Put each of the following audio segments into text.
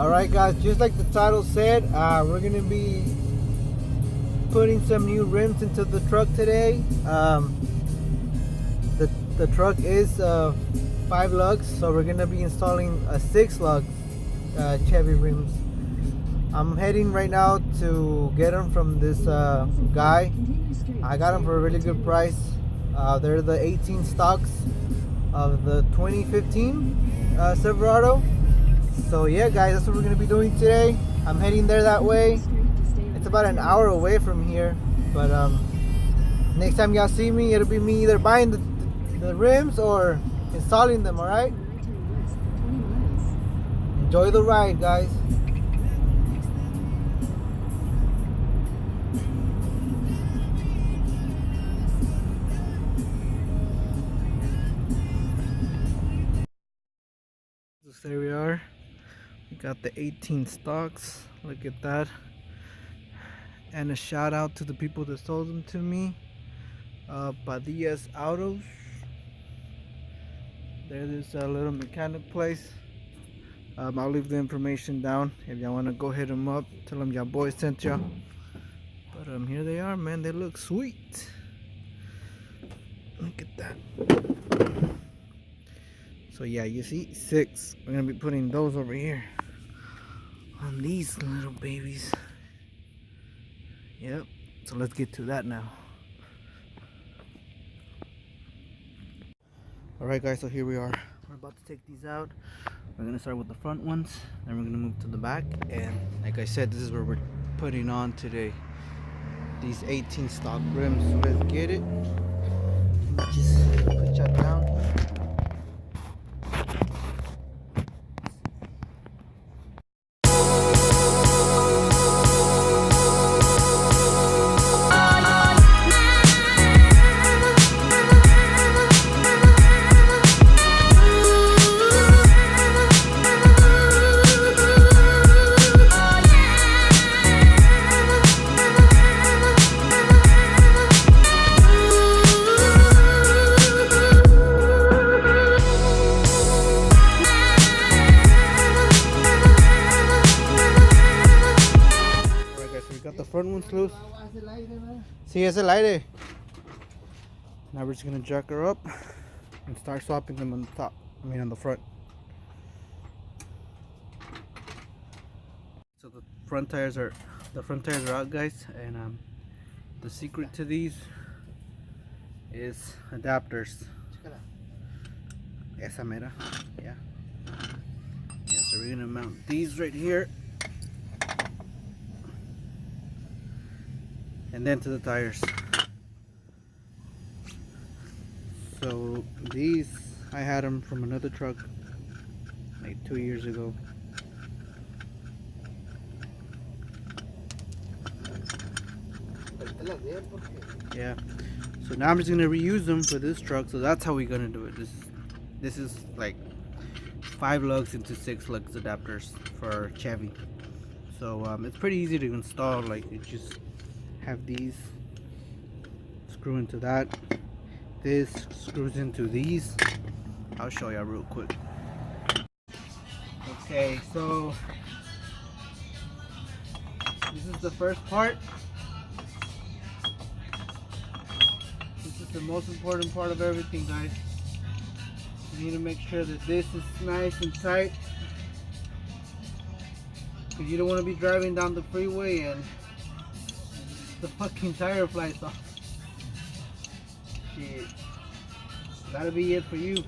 Alright guys, just like the title said, we're going to be putting some new rims into the truck today. The truck is 5 lugs, so we're going to be installing a 6 lugs Chevy rims. I'm heading right now to get them from this guy. I got them for a really good price. They're the 18 stocks of the 2015 Silverado. So yeah guys, that's what we're going to be doing today. I'm heading there that way. It's about an hour away from here, but next time y'all see me, it'll be me either buying the rims or installing them. Alright, enjoy the ride guys. So there we are. We got the 18 stocks. Look at that. And a shout out to the people that sold them to me. Padillas Autos. There's a little mechanic place. I'll leave the information down if y'all want to go hit them up. Tell them y'all boys sent y'all. But here they are, man. They look sweet. Look at that. So yeah, you see 6. We're gonna be putting those over here on these little babies. Yep. So let's get to that now. Alright guys, so here we are. We're about to take these out. We're gonna start with the front ones, then we're gonna move to the back, and like I said, this is where we're putting on today. These 18 stock rims. So let's get it. Just put that down. Front one's loose. Sí, es el aire. Now we're just gonna jack her up and start swapping them on the top. On the front. So the front tires are out, guys, and the secret to these is adapters. Esa mera. Yeah. Yeah. So we're gonna mount these right here. And then to the tires. So these, I had them from another truck like 2 years ago. Yeah. So now I'm just gonna reuse them for this truck. So that's how we're gonna do it. This is like 5 lugs into 6 lugs adapters for Chevy. So it's pretty easy to install. Like, it just have these screw into that, this screws into these. I'll show you real quick. Okay, so this is the first part. This is the most important part of everything, guys. You need to make sure that this is nice and tight, because you don't want to be driving down the freeway and the fucking tire flies off. Shit. That'll be it for you.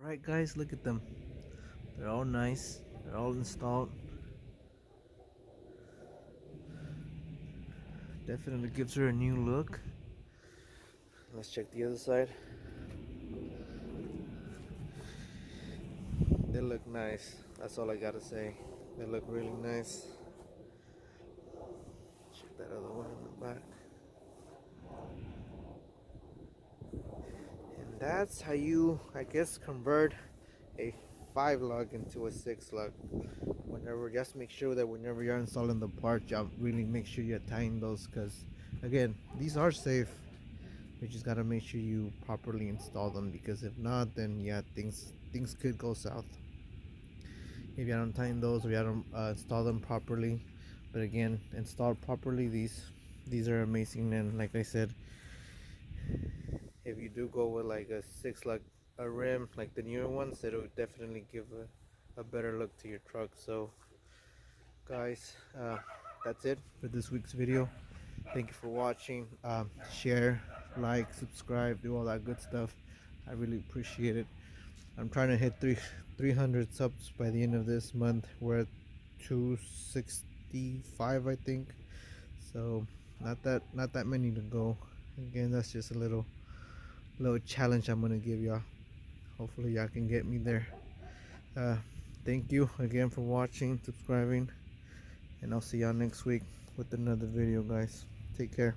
Alright guys, look at them. They're all nice. They're all installed. Definitely gives her a new look. Let's check the other side. They look nice. That's all I gotta say. They look really nice. Check that other one in the back. And that's how you, I guess, convert a 5 lug into a 6 lug. Whenever, just make sure that whenever you're installing the parts, you really make sure you're tying those, because again, these are safe. You just gotta make sure you properly install them, because if not, then yeah, things could go south if you don't time those or you don't install them properly. But again, installed properly, these are amazing. And like I said, if you do go with like a 6 lug a rim like the newer ones, it'll definitely give a better look to your truck. So guys, that's it for this week's video. Thank you for watching. Share, like, subscribe, do all that good stuff. I really appreciate it. I'm trying to hit 300 subs by the end of this month. We're at 265, I think. So not that many to go. Again, that's just a little challenge I'm gonna give y'all. Hopefully y'all can get me there. Thank you again for watching, subscribing, and I'll see y'all next week with another video, guys. Take care.